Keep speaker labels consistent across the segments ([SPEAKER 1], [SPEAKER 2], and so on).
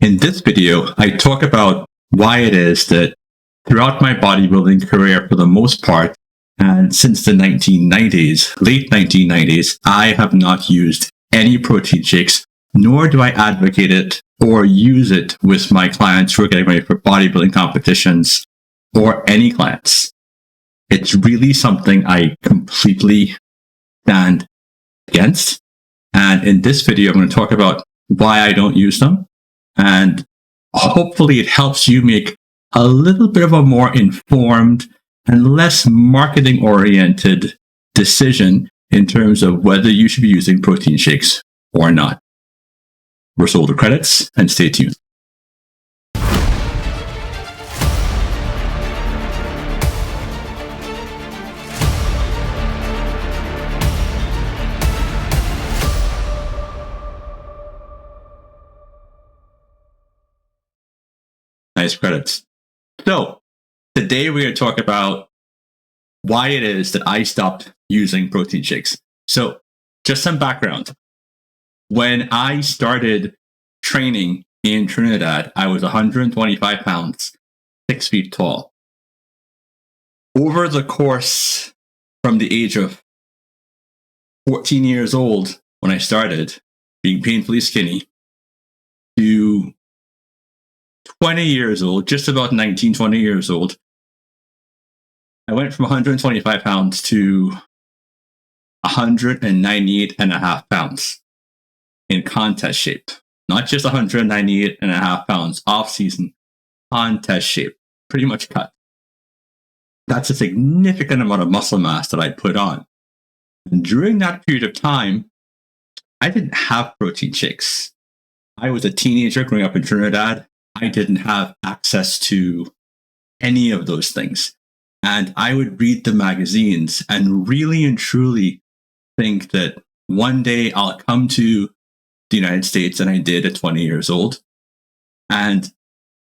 [SPEAKER 1] In this video, I talk about why it is that throughout my bodybuilding career, for the most part, and since the 1990s, late 1990s, I have not used any protein shakes, nor do I advocate it or use it with my clients who are getting ready for bodybuilding competitions or any clients. It's really something I completely stand against. And in this video, I'm going to talk about why I don't use them. And hopefully it helps you make a little bit of a more informed and less marketing oriented decision in terms of whether you should be using protein shakes or not. Roll the credits and stay tuned. Nice credits. So today we're going to talk about why it is that I stopped using protein shakes. So just some background. When I started training in Trinidad, I was 125 pounds, 6 feet tall. Over the course from the age of 14 years old, when I started being painfully skinny, to 20 years old, just about 19, 20 years old, I went from 125 pounds to 198 and a half pounds in contest shape. Not just 198 and a half pounds off season, contest shape, pretty much cut. That's a significant amount of muscle mass that I put on. And during that period of time, I didn't have protein shakes. I was a teenager growing up in Trinidad. I didn't have access to any of those things. And I would read the magazines and really and truly think that one day I'll come to the United States, and I did at 20 years old. And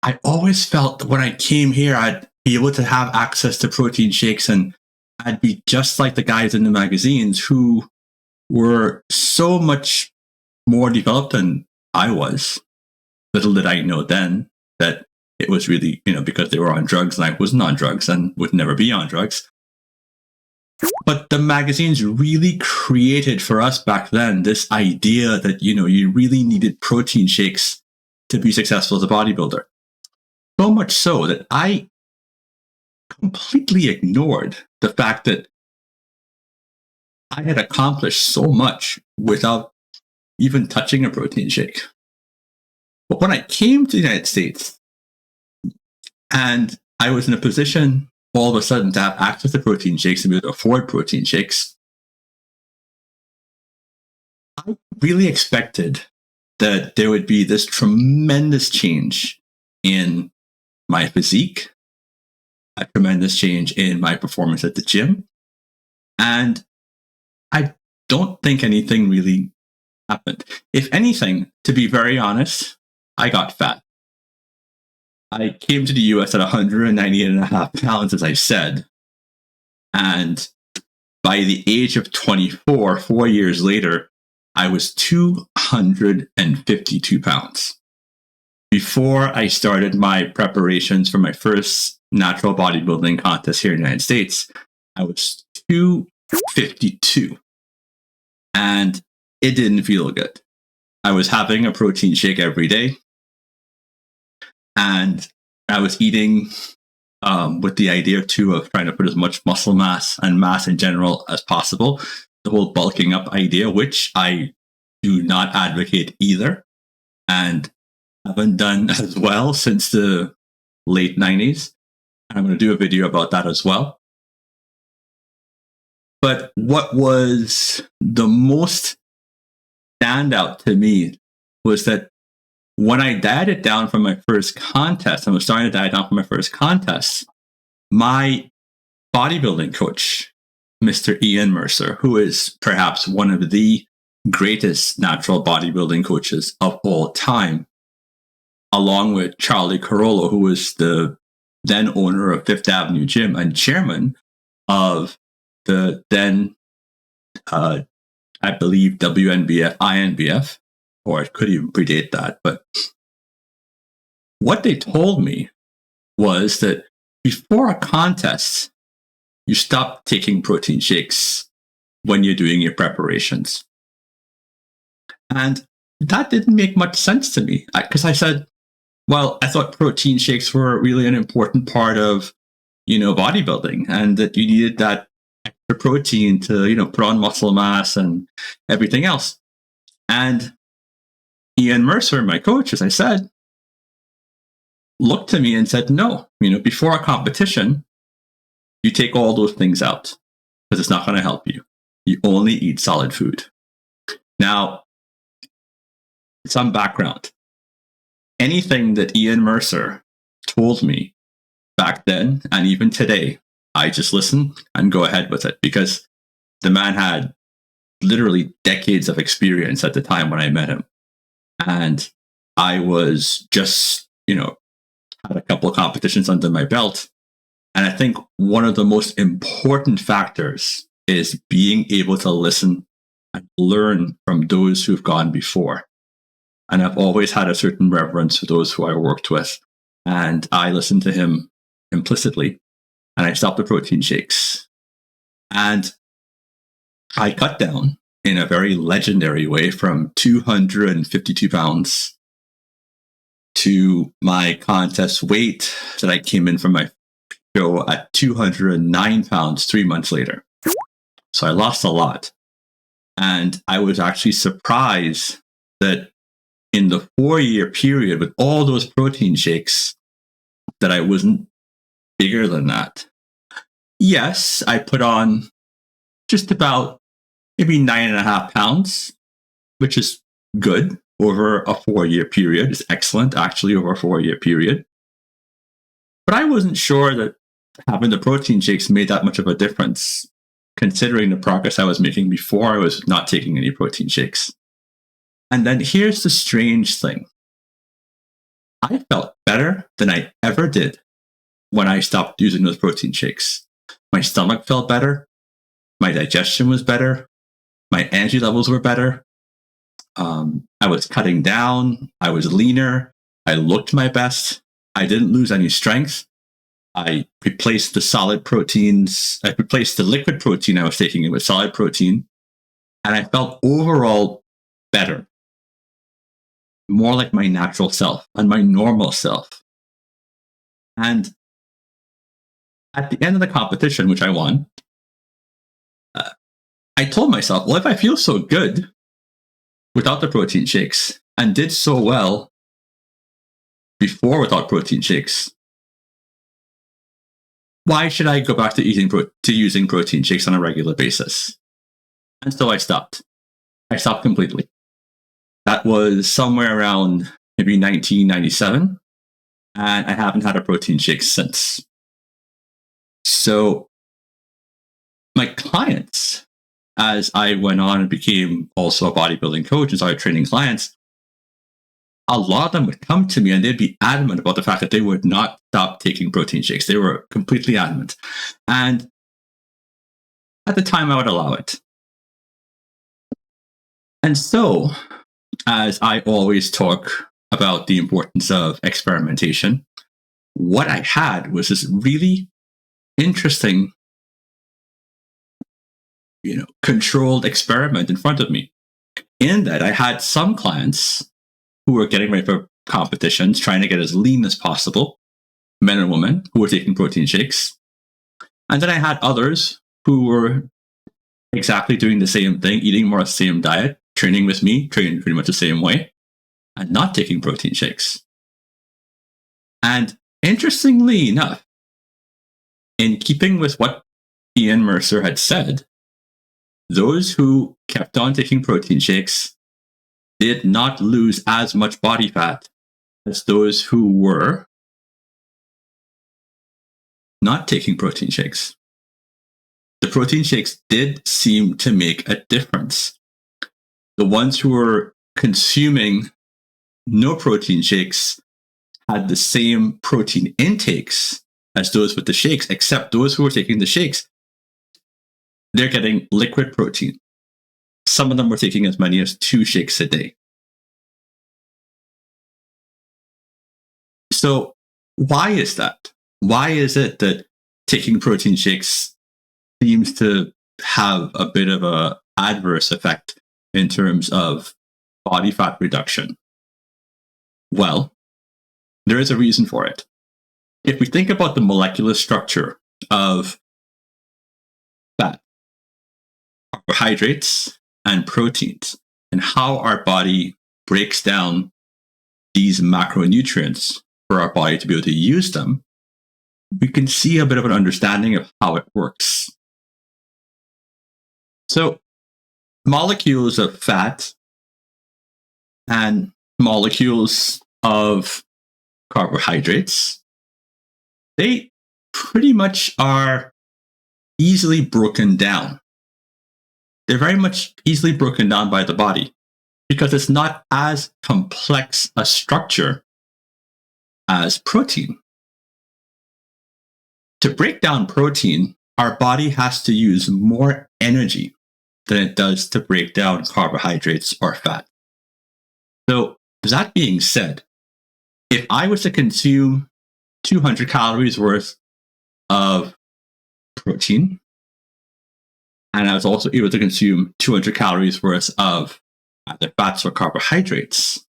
[SPEAKER 1] I always felt that when I came here, I'd be able to have access to protein shakes and I'd be just like the guys in the magazines who were so much more developed than I was. Little did I know then that it was really, because they were on drugs and I wasn't on drugs and would never be on drugs. But the magazines really created for us back then this idea that, you really needed protein shakes to be successful as a bodybuilder. So much so that I completely ignored the fact that I had accomplished so much without even touching a protein shake. But when I came to the United States and I was in a position all of a sudden to have access to protein shakes and be able to afford protein shakes, I really expected that there would be this tremendous change in my physique, a tremendous change in my performance at the gym. And I don't think anything really happened. If anything, to be very honest, I got fat. I came to the US at 198 and a half pounds, as I said. And by the age of 24, 4 years later, I was 252 pounds. Before I started my preparations for my first natural bodybuilding contest here in the United States, I was 252. And it didn't feel good. I was having a protein shake every day. And I was eating with the idea, too, of trying to put as much muscle mass and mass in general as possible. The whole bulking up idea, which I do not advocate either. And haven't done as well since the late 90s. And I'm going to do a video about that as well. But what was the most standout to me was that when I dieted down from my first contest, I was starting to diet down from my first contest, my bodybuilding coach, Mr. Ian Mercer, who is perhaps one of the greatest natural bodybuilding coaches of all time, along with Charlie Carollo, who was the then owner of Fifth Avenue Gym and chairman of the then, I believe, WNBF, INBF, or it could even predate that. But what they told me was that before a contest, you stop taking protein shakes when you're doing your preparations. And that didn't make much sense to me because I said, well, I thought protein shakes were really an important part of, bodybuilding, and that you needed that extra protein to, put on muscle mass and everything else. And Ian Mercer, my coach, as I said, looked to me and said, no, before a competition, you take all those things out because it's not going to help you. You only eat solid food. Now, some background. Anything that Ian Mercer told me back then and even today, I just listen and go ahead with it because the man had literally decades of experience at the time when I met him. And I was just, had a couple of competitions under my belt. And I think one of the most important factors is being able to listen and learn from those who've gone before. And I've always had a certain reverence for those who I worked with. And I listened to him implicitly. And I stopped the protein shakes. And I cut down in a very legendary way from 252 pounds to my contest weight that I came in from my show at 209 pounds 3 months later. So I lost a lot. And I was actually surprised that in the 4-year period with all those protein shakes that I wasn't bigger than that. Yes, I put on just about maybe 9.5 pounds, which is good over a 4-year period. It's excellent, actually, over a 4-year period. But I wasn't sure that having the protein shakes made that much of a difference, considering the progress I was making before I was not taking any protein shakes. And then here's the strange thing. I felt better than I ever did when I stopped using those protein shakes. My stomach felt better. My digestion was better. My energy levels were better. I was cutting down. I was leaner. I looked my best. I didn't lose any strength. I replaced the solid proteins. I replaced the liquid protein I was taking with solid protein. And I felt overall better. More like my natural self and my normal self. And at the end of the competition, which I won, I told myself, well, if I feel so good without the protein shakes and did so well before without protein shakes, why should I go back to using protein shakes on a regular basis? And so I stopped. I stopped completely. That was somewhere around maybe 1997, and I haven't had a protein shake since. So my clients, as I went on and became also a bodybuilding coach and started training clients, a lot of them would come to me and they'd be adamant about the fact that they would not stop taking protein shakes. They were completely adamant. And at the time, I would allow it. And so, as I always talk about the importance of experimentation, what I had was this really interesting, controlled experiment in front of me. In that I had some clients who were getting ready for competitions, trying to get as lean as possible, men and women who were taking protein shakes. And then I had others who were exactly doing the same thing, eating more of the same diet, training with me, training pretty much the same way, and not taking protein shakes. And interestingly enough, in keeping with what Ian Mercer had said, those who kept on taking protein shakes did not lose as much body fat as those who were not taking protein shakes. The protein shakes did seem to make a difference. The ones who were consuming no protein shakes had the same protein intakes as those with the shakes, except those who were taking the shakes, they're getting liquid protein. Some of them were taking as many as 2 shakes a day. So why is that? Why is it that taking protein shakes seems to have a bit of a adverse effect in terms of body fat reduction? Well, there is a reason for it. If we think about the molecular structure of fat, carbohydrates, and proteins, and how our body breaks down these macronutrients for our body to be able to use them, we can see a bit of an understanding of how it works. So, molecules of fat and molecules of carbohydrates, they pretty much are easily broken down. They're very much easily broken down by the body because it's not as complex a structure as protein. To break down protein, our body has to use more energy than it does to break down carbohydrates or fat. So, that being said, if I was to consume 200 calories worth of protein, and I was also able to consume 200 calories worth of either fats or carbohydrates,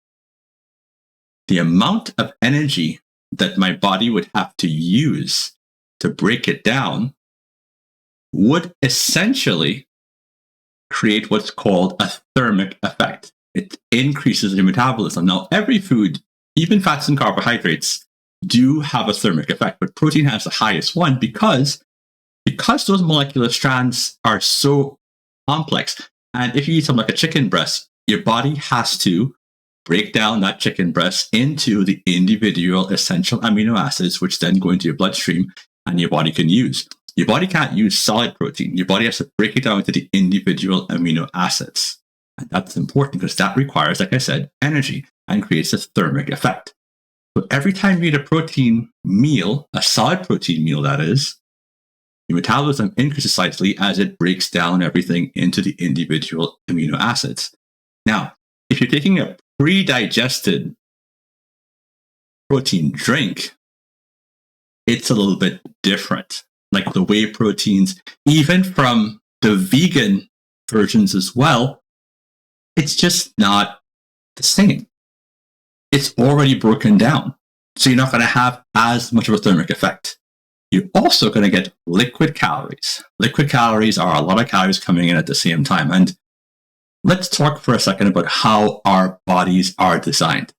[SPEAKER 1] the amount of energy that my body would have to use to break it down would essentially create what's called a thermic effect. It increases your metabolism. Now, every food, even fats and carbohydrates, do have a thermic effect, but protein has the highest one because those molecular strands are so complex. And if you eat something like a chicken breast, your body has to break down that chicken breast into the individual essential amino acids, which then go into your bloodstream and your body can use. Your body can't use solid protein. Your body has to break it down into the individual amino acids. And that's important because that requires, like I said, energy and creates a thermic effect. So every time you eat a protein meal, a solid protein meal that is, your metabolism increases slightly as it breaks down everything into the individual amino acids. Now, if you're taking a pre-digested protein drink, it's a little bit different. Like the whey proteins, even from the vegan versions as well, it's just not the same. It's already broken down. So you're not going to have as much of a thermic effect. You're also going to get liquid calories. Liquid calories are a lot of calories coming in at the same time. And let's talk for a second about how our bodies are designed.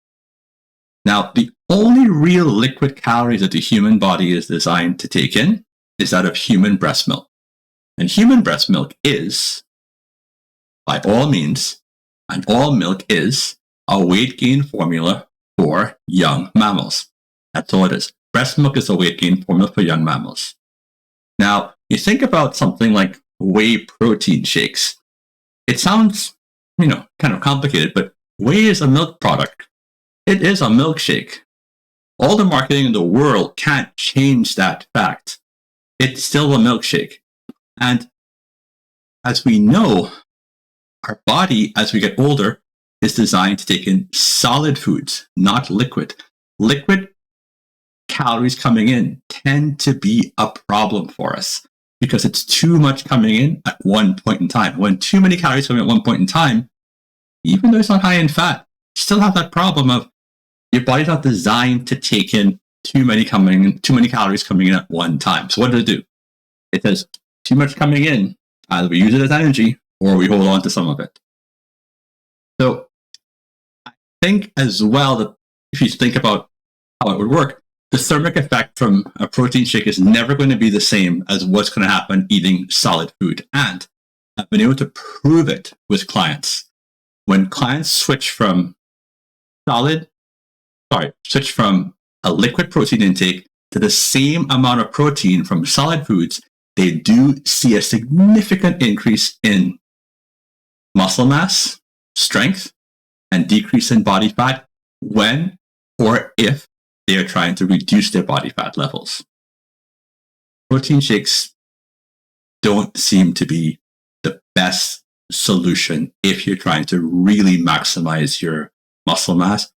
[SPEAKER 1] Now, the only real liquid calories that the human body is designed to take in is that of human breast milk. And human breast milk is, by all means, and all milk is, a weight gain formula for young mammals. That's all it is. Breast milk is a weight gain formula for young mammals. Now, you think about something like whey protein shakes. It sounds, kind of complicated, but whey is a milk product. It is a milkshake. All the marketing in the world can't change that fact. It's still a milkshake. And as we know, our body, as we get older, is designed to take in solid foods, not liquid. Liquid calories coming in tend to be a problem for us because it's too much coming in at one point in time. When too many calories come in at one point in time, even though it's not high in fat, you still have that problem of your body's not designed to take in too many calories coming in at one time. So what does it do? It says too much coming in, either we use it as energy or we hold on to some of it. So I think as well that if you think about how it would work, the thermic effect from a protein shake is never going to be the same as what's going to happen eating solid food. And I've been able to prove it with clients. When clients switch from a liquid protein intake to the same amount of protein from solid foods, they do see a significant increase in muscle mass, strength, and decrease in body fat when or if they are trying to reduce their body fat levels. Protein shakes don't seem to be the best solution if you're trying to really maximize your muscle mass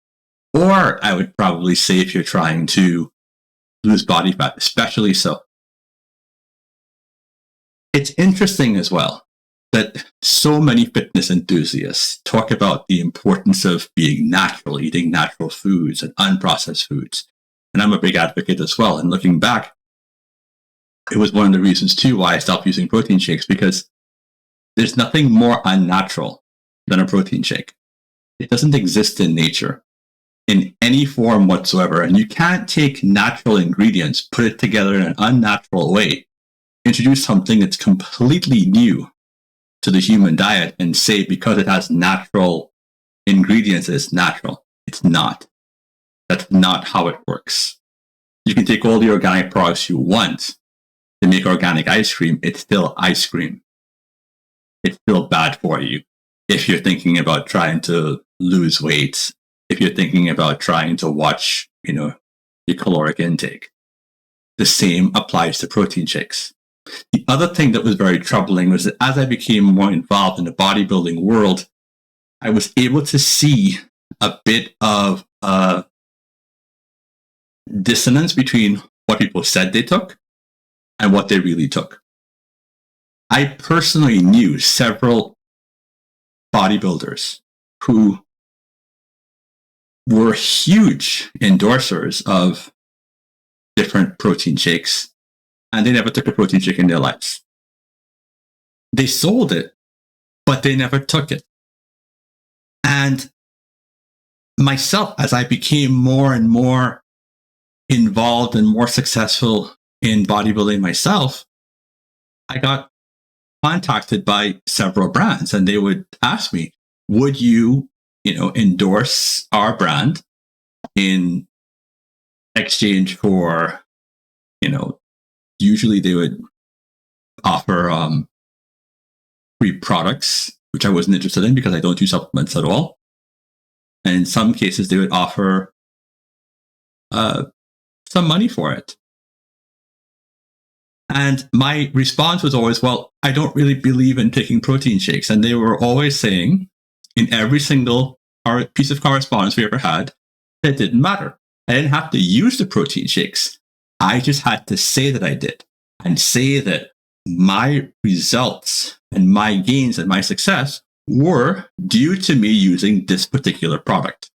[SPEAKER 1] Or I would probably say if you're trying to lose body fat, especially so. It's interesting as well that so many fitness enthusiasts talk about the importance of being natural, eating natural foods and unprocessed foods. And I'm a big advocate as well. And looking back, it was one of the reasons too why I stopped using protein shakes, because there's nothing more unnatural than a protein shake. It doesn't exist in nature in any form whatsoever. And you can't take natural ingredients, put it together in an unnatural way, introduce something that's completely new to the human diet and say because it has natural ingredients, it's natural. It's not. That's not how it works. You can take all the organic products you want to make organic ice cream. It's still ice cream. It's still bad for you if you're thinking about trying to lose weight, if you're thinking about trying to watch, your caloric intake. The same applies to protein shakes. The other thing that was very troubling was that as I became more involved in the bodybuilding world, I was able to see a bit of dissonance between what people said they took and what they really took. I personally knew several bodybuilders who were huge endorsers of different protein shakes, and they never took a protein shake in their lives. They sold it, but they never took it. And myself, as I became more and more involved and more successful in bodybuilding myself, I got contacted by several brands, and they would ask me, would you, endorse our brand in exchange for, usually they would offer free products, which I wasn't interested in because I don't do supplements at all. And in some cases, they would offer some money for it. And my response was always, well, I don't really believe in taking protein shakes. And they were always saying in every single piece of correspondence we ever had, that it didn't matter. I didn't have to use the protein shakes. I just had to say that I did and say that my results and my gains and my success were due to me using this particular product.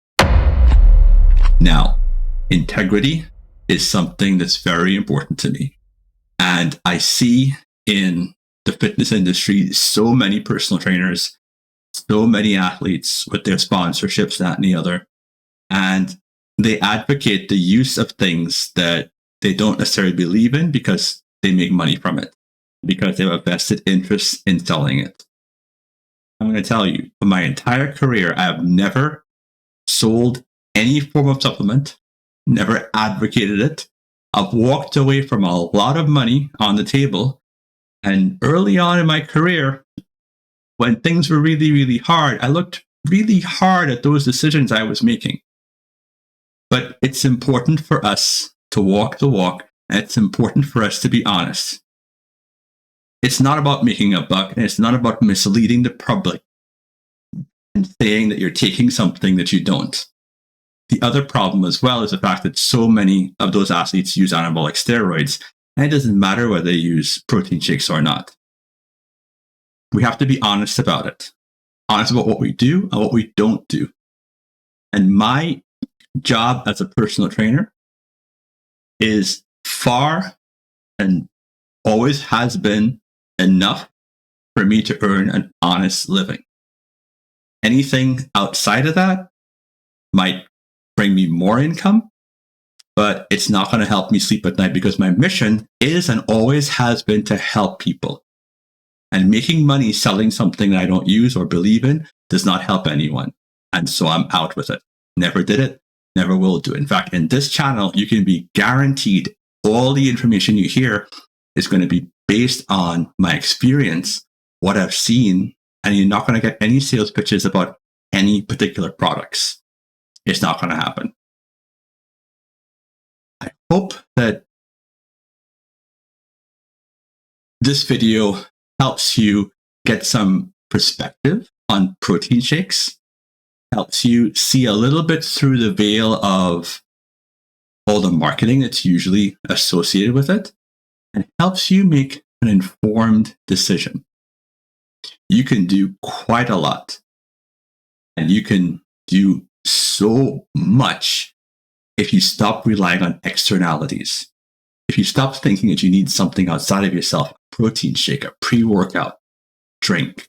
[SPEAKER 1] Now, integrity is something that's very important to me. And I see in the fitness industry so many personal trainers, so many athletes with their sponsorships, that and the other. And they advocate the use of things that they don't necessarily believe in because they make money from it, because they have a vested interest in selling it. I'm going to tell you, for my entire career, I have never sold any form of supplement, never advocated it. I've walked away from a lot of money on the table. And early on in my career, when things were really, really hard, I looked really hard at those decisions I was making. But it's important for us to walk the walk, and it's important for us to be honest. It's not about making a buck, and it's not about misleading the public and saying that you're taking something that you don't. The other problem as well is the fact that so many of those athletes use anabolic steroids, and it doesn't matter whether they use protein shakes or not. We have to be honest about it. Honest about what we do and what we don't do. And my job as a personal trainer is far and always has been enough for me to earn an honest living. Anything outside of that might bring me more income, but it's not going to help me sleep at night because my mission is and always has been to help people. And making money selling something that I don't use or believe in does not help anyone. And so I'm out with it. Never did it, never will do it. In fact, in this channel, you can be guaranteed all the information you hear is going to be based on my experience, what I've seen, and you're not going to get any sales pitches about any particular products. It's not going to happen. I hope that this video helps you get some perspective on protein shakes. helps you see a little bit through the veil of all the marketing that's usually associated with it, and helps you make an informed decision. You can do quite a lot, and you can do so much if you stop relying on externalities. If you stop thinking that you need something outside of yourself, a protein shake, a pre-workout drink,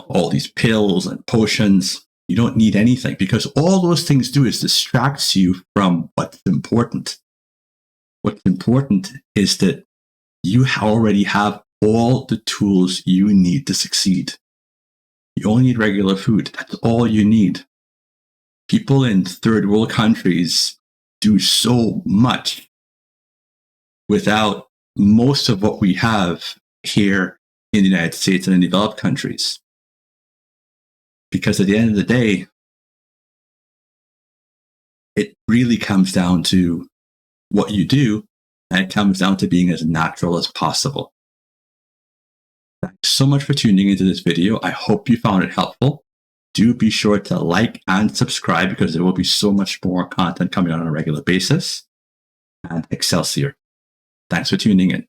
[SPEAKER 1] all these pills and potions, you don't need anything, because all those things do is distracts you from what's important. What's important is that you already have all the tools you need to succeed. You only need regular food. That's all you need. People in third world countries do so much without most of what we have here in the United States and in developed countries. Because at the end of the day, it really comes down to what you do, and it comes down to being as natural as possible. Thanks so much for tuning into this video. I hope you found it helpful. Do be sure to like and subscribe, because there will be so much more content coming out on a regular basis. And Excelsior. Thanks for tuning in.